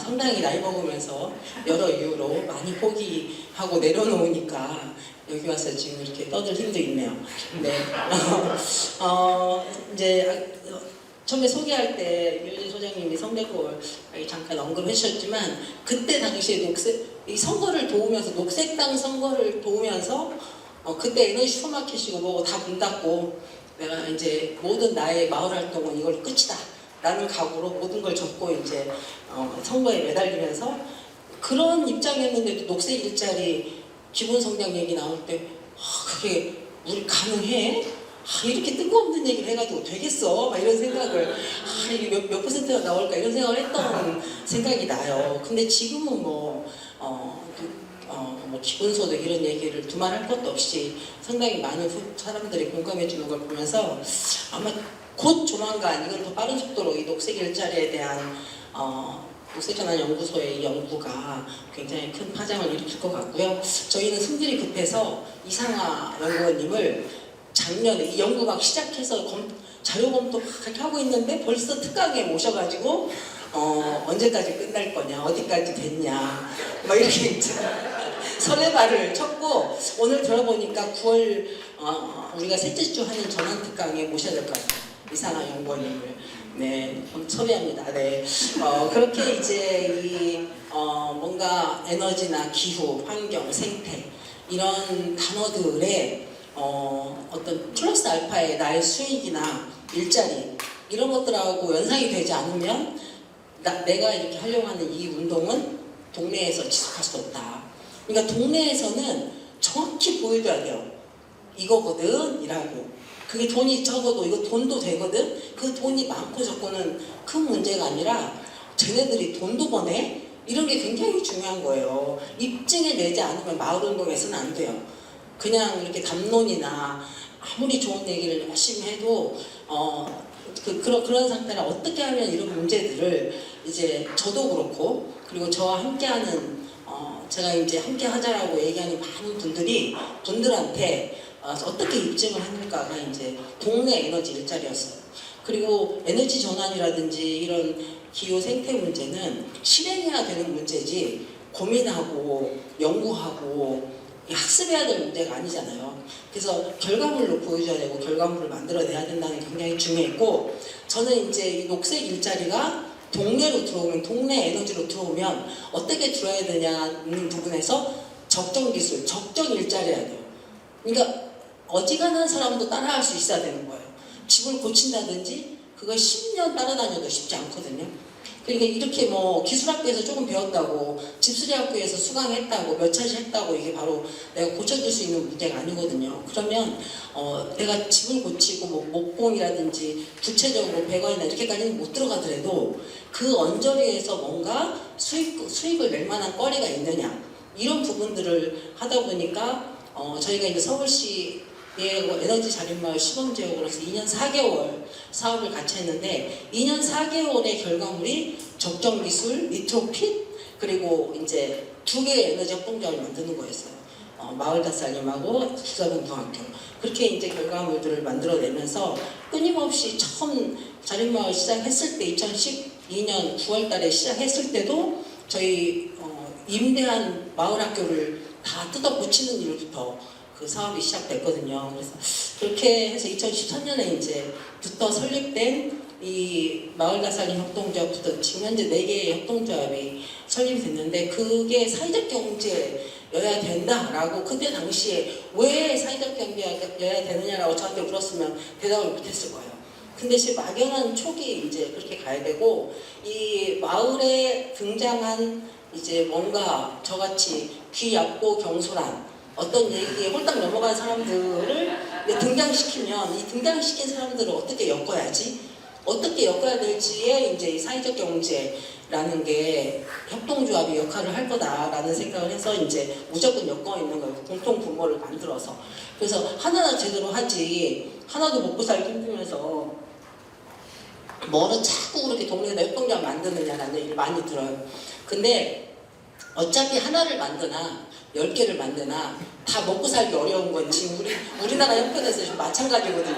상당히 나이 먹으면서 여러 이유로 많이 포기하고 내려놓으니까 여기 와서 지금 이렇게 떠들 힘도 있네요. 네. 이제 처음에 소개할 때 유진 소장님이 성대골 잠깐 언급해 주셨지만 그때 당시에 이 선거를 도우면서 녹색당 선거를 도우면서 그때 에너지 슈퍼마켓이고 뭐고 다 문 닫고 내가 이제 모든 나의 마을 활동은 이걸로 끝이다 라는 각오로 모든 걸 접고 이제 선거에 매달리면서 그런 입장이었는데도 녹색 일자리 기본 성장 얘기 나올 때 그게 우리 가능해? 이렇게 뜬금없는 얘기를 해가지고 되겠어? 막 이런 생각을 이게 몇 퍼센트가 나올까 이런 생각을 했던 생각이 나요. 근데 지금은 뭐 기본소득 이런 얘기를 두말할 것도 없이 상당히 많은 사람들이 공감해 주는 걸 보면서 아마 곧 조만간 이건 더 빠른 속도로 이 녹색 일자리에 대한 녹색전환연구소의 연구가 굉장히 큰 파장을 일으킬 것 같고요. 저희는 승질이 급해서 이상하 연구원님을 작년에 이 연구 막 시작해서 자료 검토 막 하고 있는데 벌써 특강에 모셔가지고 언제까지 끝날 거냐, 어디까지 됐냐, 막 이렇게 이제 설레발을 쳤고 오늘 들어보니까 9월 우리가 셋째 주 하는 전환 특강에 모셔야 될 것 같아요. 이상하 연구원님을 섭외합니다. 네, 그렇게 이제 이 뭔가 에너지나 기후, 환경, 생태 이런 단어들의 어떤 플러스 알파의 나의 수익이나 일자리 이런 것들하고 연상이 되지 않으면 내가 이렇게 하려고 하는 이 운동은 동네에서 지속할 수 없다. 그러니까 동네에서는 정확히 보여줘야 돼요. 이거거든 이라고. 그게 돈이 적어도 이거 돈도 되거든. 그 돈이 많고 적고는 큰 문제가 아니라 쟤네들이 돈도 버네? 이런 게 굉장히 중요한 거예요. 입증해 내지 않으면 마을운동에서는 안 돼요. 그냥 이렇게 담론이나 아무리 좋은 얘기를 열심히 해도 그런 상태라 어떻게 하면 이런 문제들을 이제 저도 그렇고 그리고 저와 함께하는 제가 이제 함께 하자라고 얘기하는 많은 분들한테 어떻게 입증을 하는가가 이제 동네 에너지 일자리였어요. 그리고 에너지 전환이라든지 이런 기후 생태 문제는 실행해야 되는 문제지 고민하고 연구하고 학습해야 될 문제가 아니잖아요. 그래서 결과물로 보여줘야 되고 결과물을 만들어내야 된다는 게 굉장히 중요했고 저는 이제 이 녹색 일자리가 동네로 들어오면 동네 에너지로 들어오면 어떻게 들어야 되냐는 부분에서 적정 기술, 적정 일자리여야 돼요. 그러니까 어지간한 사람도 따라할 수 있어야 되는 거예요. 집을 고친다든지 그거 10년 따라다녀도 쉽지 않거든요. 그러니까 이렇게 뭐 기술학교에서 조금 배웠다고 집수리학교에서 수강했다고 몇 차례 했다고 이게 바로 내가 고쳐줄 수 있는 문제가 아니거든요. 그러면 내가 집을 고치고 뭐 목공이라든지 구체적으로 100원이나 이렇게까지는 못 들어가더라도 그 언저리에서 뭔가 수익을 낼 만한 거리가 있느냐 이런 부분들을 하다 보니까 저희가 이제 서울시 에너지 자립마을 시범지역으로서 2년 4개월 사업을 같이 했는데 2년 4개월의 결과물이 적정기술, 니트로핏 그리고 이제 2개의 에너지 협동조합을 만드는 거였어요. 마을다살림하고 수사동중학교 그렇게 이제 결과물들을 만들어내면서 끊임없이 처음 자립마을 시작했을 때 2012년 9월달에 시작했을 때도 저희 임대한 마을학교를 다 뜯어고치는 일부터 그 사업이 시작됐거든요. 그래서 그렇게 해서 2013년에 이제부터 설립된 이 마을다살림 협동조합부터 지금 현재 4개의 협동조합이 설립이 됐는데 그게 사회적 경제여야 된다라고 그때 당시에 왜 사회적 경제여야 되느냐라고 저한테 물었으면 대답을 못했을 거예요. 근데 지금 막연한 초기 이제 그렇게 가야 되고 이 마을에 등장한 이제 뭔가 저같이 귀 얇고 경솔한 어떤 얘기에 홀딱 넘어간 사람들을 등장시키면 이 등장시킨 사람들을 어떻게 엮어야지? 어떻게 엮어야 될지에 이제 이 사회적 경제라는 게 협동조합이 역할을 할 거다라는 생각을 해서 이제 무조건 엮어 있는 거예요. 공통 분모를 만들어서. 그래서 하나나 제대로 하지 하나도 먹고 살기 힘들면서 뭐는 자꾸 그렇게 동네에다 협동조합 만드느냐라는 얘기를 많이 들어요. 근데 어차피 하나를 만드나 10개를 만드나 다 먹고 살기 어려운 건 지금 우리나라 형편에서 지금 마찬가지거든요.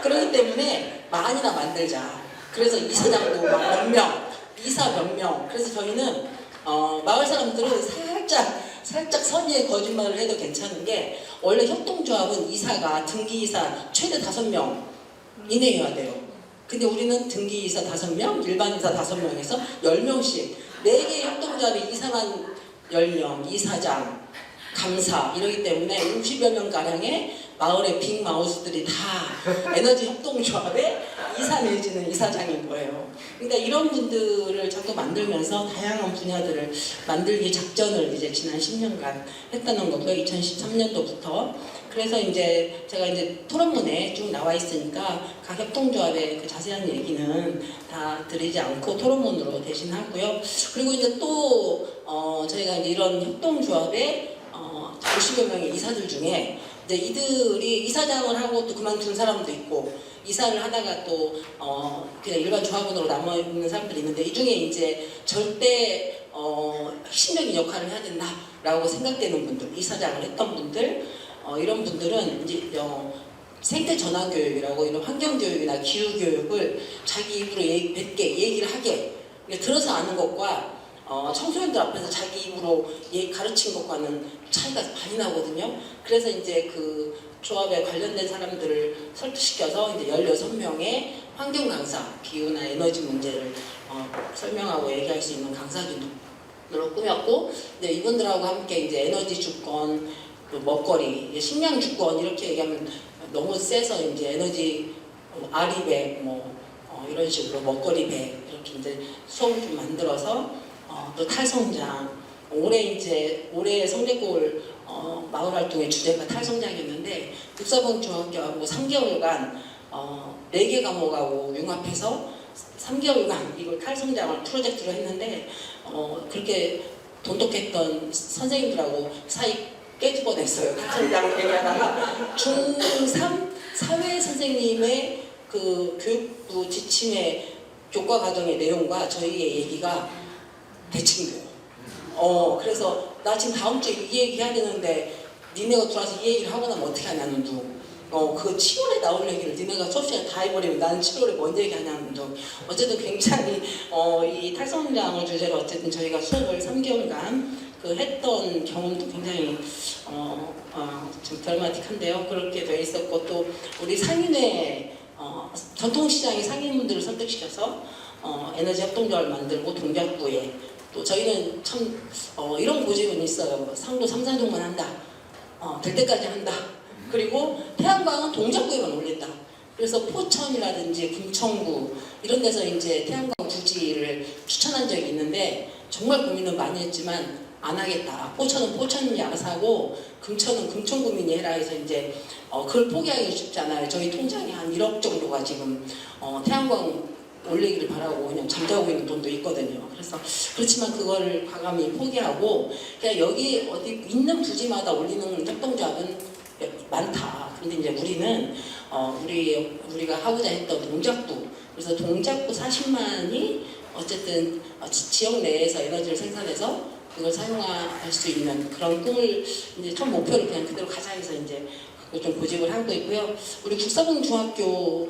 그렇기 때문에 많이나 만들자. 그래서 이사장도 막 몇 명, 이사 몇 명. 그래서 저희는 마을 사람들은 살짝 선의의 거짓말을 해도 괜찮은 게 원래 협동조합은 이사가 등기이사 최대 5명 이내여야 돼요. 근데 우리는 등기이사 5명, 일반이사 5명에서 10명씩 4개의 협동조합이 이사만 10명, 이사장, 감사 이러기 때문에 60여 명가량의 마을의 빅마우스들이 다 에너지 협동조합의 이사 내지는 이사장인 거예요. 그러니까 이런 분들을 자꾸 만들면서 다양한 분야들을 만들기 작전을 이제 지난 10년간 했다는 거고요. 2013년도부터. 그래서 이제 제가 이제 토론문에 쭉 나와 있으니까 각 협동조합의 그 자세한 얘기는 다 드리지 않고 토론문으로 대신하고요. 그리고 이제 또 저희가 이제 이런 협동조합의 50여 명의 이사들 중에 이제 이들이 이사장을 하고 또 그만둔 사람도 있고 이사를 하다가 또 그냥 일반 조합원으로 남아 있는 사람들이 있는데 이 중에 이제 절대 핵심적인 역할을 해야 된다라고 생각되는 분들, 이사장을 했던 분들 이런 분들은 이제 생태 전환 교육이라고 이런 환경 교육이나 기후 교육을 자기 입으로 뱉게 얘기를 하게 들어서 아는 것과 청소년들 앞에서 자기 입으로 가르친 것과는 차이가 많이 나거든요. 그래서 이제 그 조합에 관련된 사람들을 설득시켜서 이제 16명의 환경 강사, 기후나 에너지 문제를 설명하고 얘기할 수 있는 강사들로 꾸몄고, 이제 이분들하고 함께 이제 에너지 주권, 또 먹거리, 식량 주권 이렇게 얘기하면 너무 세서 이제 에너지 아리백 이런 식으로 먹거리 백 이렇게 이제 수업을 좀 만들어서 또 탈성장 올해 성대골 마을 활동의 주제가 탈성장이었는데 육사봉 중학교하고 3개월간 4개 과목하고 융합해서 3개월간 이걸 탈성장을 프로젝트로 했는데 그렇게 돈독했던 선생님들하고 사이 깨질 냈어요. 탈성장 얘기하다가 중3 사회 선생님의 그 교육부 지침의 교과 과정의 내용과 저희의 얘기가 대칭돼요. 그래서 나 지금 다음 주에 이 얘기 해야 되는데 니네가 들어와서 이 얘기를 하고 나면 어떻게 하냐는 둥. 그 7월에 나올 얘기를 니네가 수업 시간에 다 해버리면 나는 7월에 뭔 얘기 하냐는 둥. 어쨌든 굉장히 이 탈성장을 주제로 어쨌든 저희가 수업을 3개월간 했던 경험도 굉장히 좀 드라마틱한데요. 그렇게 돼 있었고 또 우리 상인회 전통시장의 상인분들을 설득시켜서 에너지 협동조합을 만들고 동작구에 또 저희는 참 이런 고집은 있어요. 상도 3, 4동만 한다. 될 때까지 한다. 그리고 태양광은 동작구에만 올린다. 그래서 포천이라든지 금천구 이런 데서 이제 태양광 부지를 추천한 적이 있는데 정말 고민을 많이 했지만 안 하겠다. 포천은 포천인이 알아서 하고 금천은 금천구민이 해라 해서 이제 그걸 포기하기 쉽잖아요. 저희 통장에 한 1억 정도가 지금 태양광 올리기를 바라고 그냥 잠자고 있는 돈도 있거든요. 그래서 그렇지만 그거를 과감히 포기하고 그냥 여기 어디 있는 부지마다 올리는 협동조합은 많다. 근데 이제 우리는 우리가 하고자 했던 동작구, 그래서 동작구 40만이 어쨌든 지역 내에서 에너지를 생산해서 그걸 사용할 수 있는 그런 꿈을 이제 첫 목표를 그냥 그대로 가자 해서 이제 그걸 좀 고집을 하고 있고요. 우리 국사봉 중학교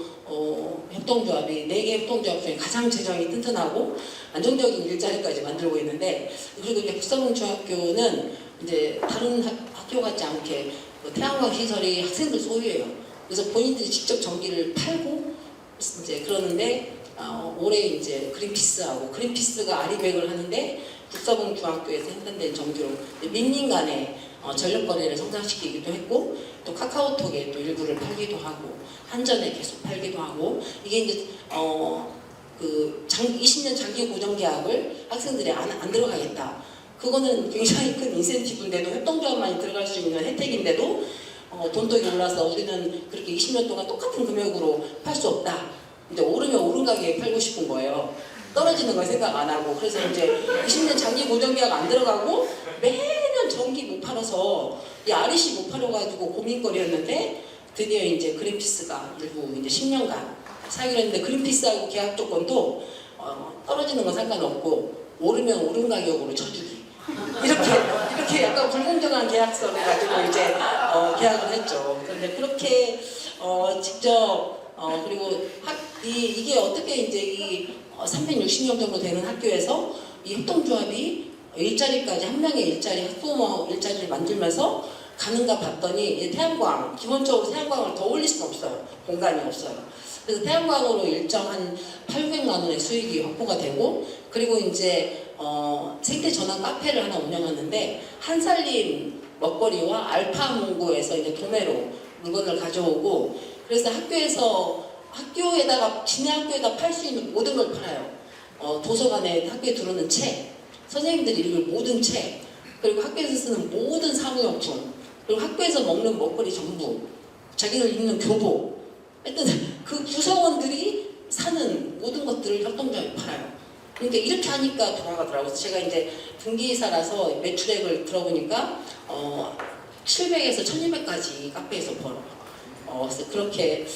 협동조합이 4개 협동조합 중에 가장 재정이 튼튼하고 안정적인 일자리까지 만들고 있는데, 그리고 이제 국사봉 중학교는 이제 다른 학교 같지 않게 태양광 시설이 학생들 소유예요. 그래서 본인들이 직접 전기를 팔고 이제 그러는데 올해 이제 그린피스가 아리백을 하는데 국사봉 중학교에서 생산된 전기로 민민 간의 전력 거래를 성장시키기도 했고, 또 카카오톡에 또 일부를 팔기도 하고 한전에 계속 팔기도 하고, 이게 이제 20년 장기 고정 계약을 학생들이 안 들어가겠다. 그거는 굉장히 큰 인센티브인데도, 협동조합만이 들어갈 수 있는 혜택인데도 돈독이 올라서 우리는 그렇게 20년 동안 똑같은 금액으로 팔 수 없다. 이제 오르면 오른 가격에 팔고 싶은 거예요. 떨어지는 걸 생각 안 하고. 그래서 이제 20년 장기 고정 계약 안 들어가고 매년 전기 못 팔아서 이 REC 못 팔아가지고 고민거리였는데, 드디어 이제 그린피스가 일부 이제 10년간 사기로 했는데, 그린피스하고 계약 조건도 떨어지는 건 상관없고 오르면 오른 가격으로 쳐주기. 이렇게 약간 불공정한 계약서를 가지고 이제 계약을 했죠. 그런데 그렇게 직접 그리고 이게 어떻게 이제 이 360명 정도 되는 학교에서 이 협동조합이 일자리까지, 한 명의 일자리, 학부모 일자리를 만들면서 가는가 봤더니, 태양광, 기본적으로 태양광을 더 올릴 수는 없어요. 공간이 없어요. 그래서 태양광으로 일정 한 800만 원의 수익이 확보가 되고, 그리고 이제 생태 전환 카페를 하나 운영하는데, 한살림 먹거리와 알파문고에서 이제 도매로 물건을 가져오고, 그래서 학교에다가 지네 학교에다 팔 수 있는 모든 걸 팔아요. 도서관에 학교에 들어오는 책, 선생님들이 읽을 모든 책, 그리고 학교에서 쓰는 모든 사무용품, 그리고 학교에서 먹는 먹거리 전부, 자기들 입는 교복, 하여튼 그 구성원들이 사는 모든 것들을 협동조합이 팔아요. 그러니까 이렇게 하니까 돌아가더라고요. 제가 이제 등기사라서 매출액을 들어보니까 700에서 1200까지 카페에서 벌어요. 그래서 그렇게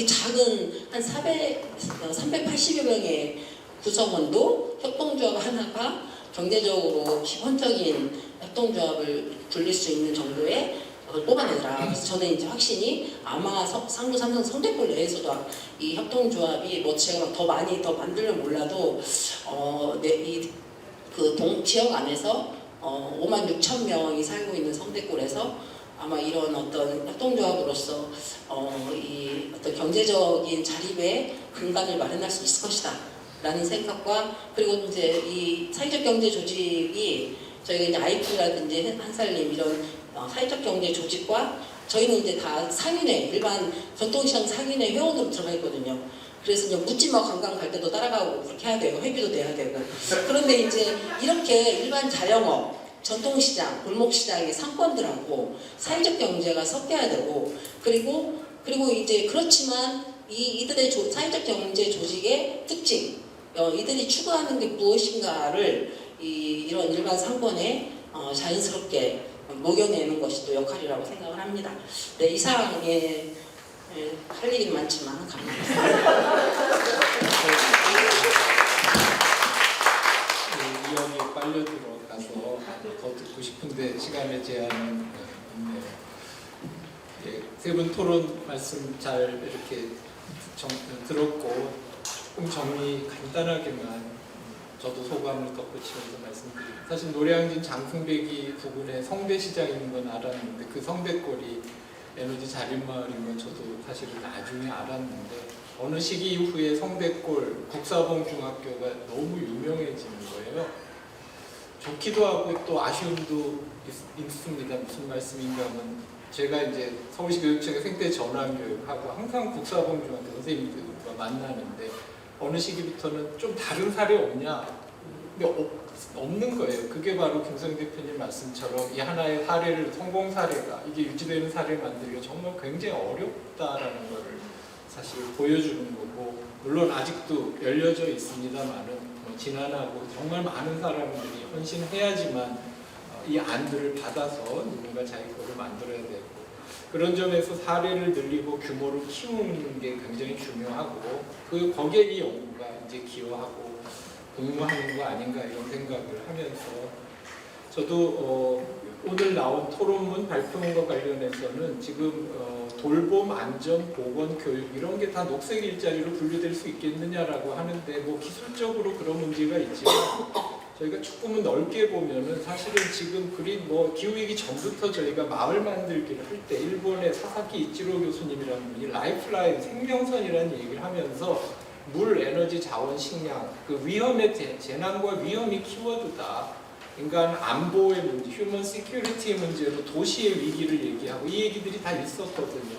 작은 한 380여 명의 구성원도 협동조합 하나가 경제적으로 기본적인 협동조합을 굴릴 수 있는 정도의 그걸 뽑아내더라. 그래서 저는 이제 확신이 아마 상무 삼성 성대골 내에서도 이 협동조합이 제가 더 많이 더 만들면 몰라도 지역 안에서 56,000명이 살고 있는 성대골에서 아마 이런 어떤 협동조합으로서 이 어떤 경제적인 자립의 근간을 마련할 수 있을 것이다 라는 생각과, 그리고 이제 이 사회적 경제 조직이 저희가 이제 아이프라든지 한살림 이런 사회적 경제 조직과 저희는 이제 다 상인회, 일반 전통시장 상인회 회원으로 들어가 있거든요. 그래서 이제 묻지마 관광 갈 때도 따라가고 그렇게 해야 되고 회비도 내야 되고. 그런데 이제 이렇게 일반 자영업, 전통시장, 골목시장의 상권들하고 사회적 경제가 섞여야 되고, 그리고 이제 그렇지만 이들의 사회적 경제 조직의 특징, 이들이 추구하는 게 무엇인가를 이런 일반 상권에 자연스럽게 녹여내는 것이 또 역할이라고 생각을 합니다. 네, 이상에 할 일이 많지만 감사합니다. 이야기에 빨려 들어가서 더 듣고 싶은데 시간의 제한은 있네요. 세 분 토론 말씀 잘 이렇게 들었고, 조금 정리 간단하게만 저도 소감을 덧붙이면서 말씀드립니다. 사실 노량진 장풍배기 부근에 성대시장 있는 건 알았는데, 그 성대골이 에너지 자립마을인 건 저도 사실은 나중에 알았는데, 어느 시기 이후에 성대골 국사봉 중학교가 너무 유명해지는 거예요. 좋기도 하고 또 아쉬움도 있습니다. 무슨 말씀인가 하면, 제가 이제 서울시 교육청의 생태 전환 교육하고 항상 국사봉 중학교 선생님들과 만나는데, 어느 시기부터는 좀 다른 사례 없냐? 근데 없는 거예요. 그게 바로 김성 대표님 말씀처럼 이 하나의 사례를, 성공 사례가 이게 유지되는 사례를 만들기가 정말 굉장히 어렵다라는 것을 사실 보여주는 거고, 물론 아직도 열려져 있습니다만은 지난하고 정말 많은 사람들이 헌신해야지만 이 안들을 받아서 누군가 자기 거를 만들어야 되고, 그런 점에서 사례를 늘리고 규모를 키우는 게 굉장히 중요하고 거기에 이 연구가 이제 기여하고 공유하는 거 아닌가 이런 생각을 하면서 저도 오늘 나온 토론문 발표문과 관련해서는 지금 돌봄, 안전, 보건, 교육 이런 게 다 녹색 일자리로 분류될 수 있겠느냐라고 하는데 뭐 기술적으로 그런 문제가 있지만 저희가 조금은 넓게 보면은 사실은 지금 뭐 기후위기 전부터 저희가 마을 만들기를 할 때 일본의 사사키 이치로 교수님이라는 분이 라이프라인 생명선이라는 얘기를 하면서 물, 에너지, 자원, 식량 그 위험의 재난과 위험이 키워드다. 인간 안보의 문제, 휴먼 시큐리티의 문제로 도시의 위기를 얘기하고 이 얘기들이 다 있었거든요.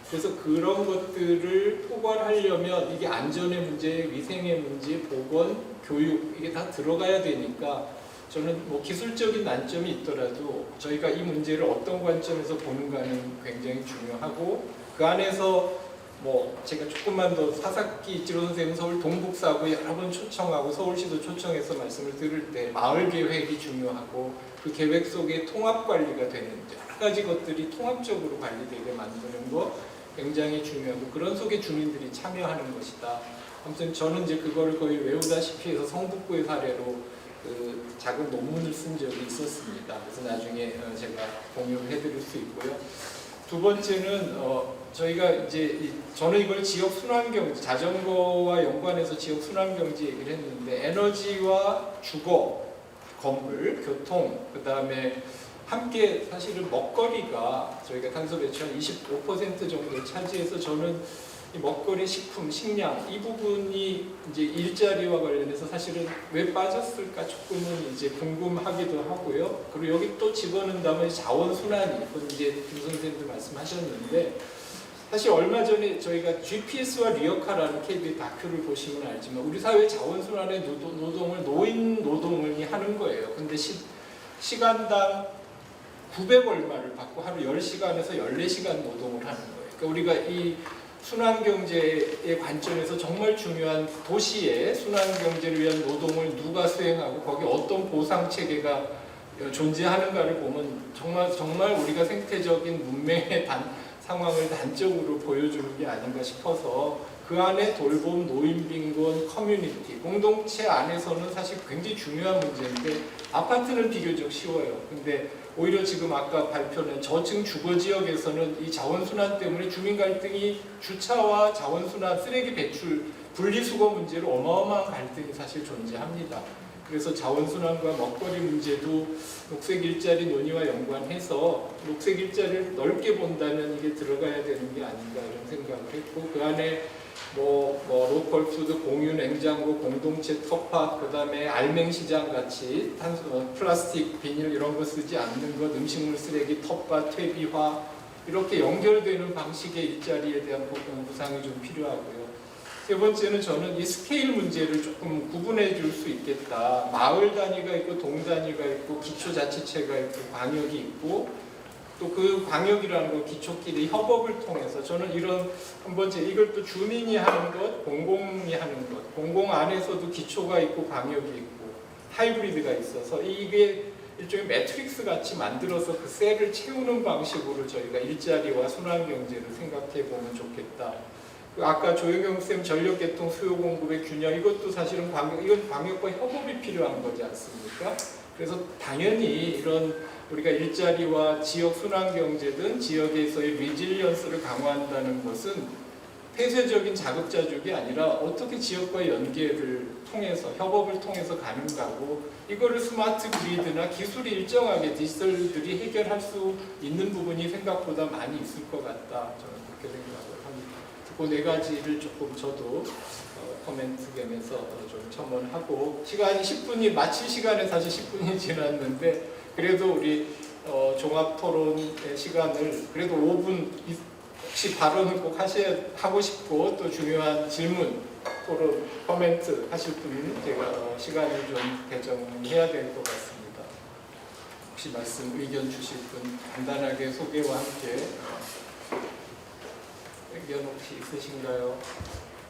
그래서 그런 것들을 포괄하려면 이게 안전의 문제, 위생의 문제, 보건, 교육 이게 다 들어가야 되니까 저는 뭐 기술적인 난점이 있더라도 저희가 이 문제를 어떤 관점에서 보는가는 굉장히 중요하고 그 안에서 뭐 제가 조금만 더 사사키 이치로 선생님 서울 동북사구 여러 번 초청하고 서울시도 초청해서 말씀을 들을 때 마을 계획이 중요하고 그 계획 속에 통합 관리가 되는 여러 가지 것들이 통합적으로 관리되게 만드는 거 굉장히 중요하고 그런 속에 주민들이 참여하는 것이다. 아무튼 저는 이제 그거를 거의 외우다시피 해서 성북구의 사례로 그 작은 논문을 쓴 적이 있었습니다. 그래서 나중에 제가 공유를 해드릴 수 있고요. 두 번째는 저희가 이제 저는 이걸 지역 순환경제 자전거와 연관해서 지역 순환경제 얘기를 했는데 에너지와 주거, 건물, 교통 그 다음에 함께 사실은 먹거리가 저희가 탄소 배출 한 25% 정도를 차지해서 저는 이 먹거리, 식품, 식량 이 부분이 이제 일자리와 관련해서 사실은 왜 빠졌을까 조금은 이제 궁금하기도 하고요. 그리고 여기 또 집어넣는다면 자원 순환이 그건 이제 김 선생님도 말씀하셨는데 사실 얼마 전에 저희가 GPS와 리어카라는 KBS 다큐를 보시면 알지만 우리 사회 자원 순환의 노동을 노인 노동을 하는 거예요. 근데 시간당 900 얼마를 받고 하루 10시간에서 14시간 노동을 하는 거예요. 그러니까 우리가 이 순환경제의 관점에서 정말 중요한 도시의 순환경제를 위한 노동을 누가 수행하고 거기에 어떤 보상체계가 존재하는가를 보면 정말 우리가 생태적인 문명의 상황을 단적으로 보여주는 게 아닌가 싶어서 그 안에 돌봄, 노인빈곤, 커뮤니티, 공동체 안에서는 사실 굉장히 중요한 문제인데 아파트는 비교적 쉬워요. 근데 오히려 지금 아까 발표는 저층 주거지역에서는 이 자원순환 때문에 주민 갈등이 주차와 자원순환, 쓰레기 배출, 분리수거 문제로 어마어마한 갈등이 사실 존재합니다. 그래서 자원순환과 먹거리 문제도 녹색 일자리 논의와 연관해서 녹색 일자리를 넓게 본다면 이게 들어가야 되는 게 아닌가 이런 생각을 했고 그 안에 뭐 로컬푸드 공유 냉장고 공동체 텃밭 그다음에 알맹시장 같이 플라스틱 비닐 이런 거 쓰지 않는 것 음식물 쓰레기 텃밭 퇴비화 이렇게 연결되는 방식의 일자리에 대한 보상이 좀 필요하고요. 세 번째는 저는 이 스케일 문제를 조금 구분해 줄 수 있겠다. 마을 단위가 있고 동 단위가 있고 기초자치체가 있고 광역이 있고 또 그 광역이라는 거 기초끼리 협업을 통해서 저는 이런 한 번째 이걸 또 주민이 하는 것, 공공이 하는 것, 공공 안에서도 기초가 있고 광역이 있고 하이브리드가 있어서 이게 일종의 매트릭스 같이 만들어서 그 셀을 채우는 방식으로 저희가 일자리와 순환경제를 생각해 보면 좋겠다. 아까 조영경 쌤 전력계통 수요 공급의 균형 이것도 사실은 이건 광역과 협업이 필요한 거지 않습니까? 그래서 당연히 이런 우리가 일자리와 지역 순환 경제든 지역에서의 리질리언스를 강화한다는 것은 폐쇄적인 자급자족이 아니라 어떻게 지역과의 연계를 통해서 협업을 통해서 가는가고 이거를 스마트 그리드나 기술이 일정하게 디지털들이 해결할 수 있는 부분이 생각보다 많이 있을 것 같다. 저는 그렇게 생각을 합니다. 그 네 가지를 조금 저도 코멘트 겸해서 좀 첨언하고 시간이 10분이 마칠 시간에 사실 10분이 지났는데 그래도 우리 종합 토론의 시간을 그래도 5분 혹시 발언을 꼭 하고 싶고 또 중요한 질문 토론 코멘트 하실 분 제가 시간을 좀 배정해야 될 것 같습니다. 혹시 말씀 의견 주실 분 간단하게 소개와 함께 의견 혹시 있으신가요?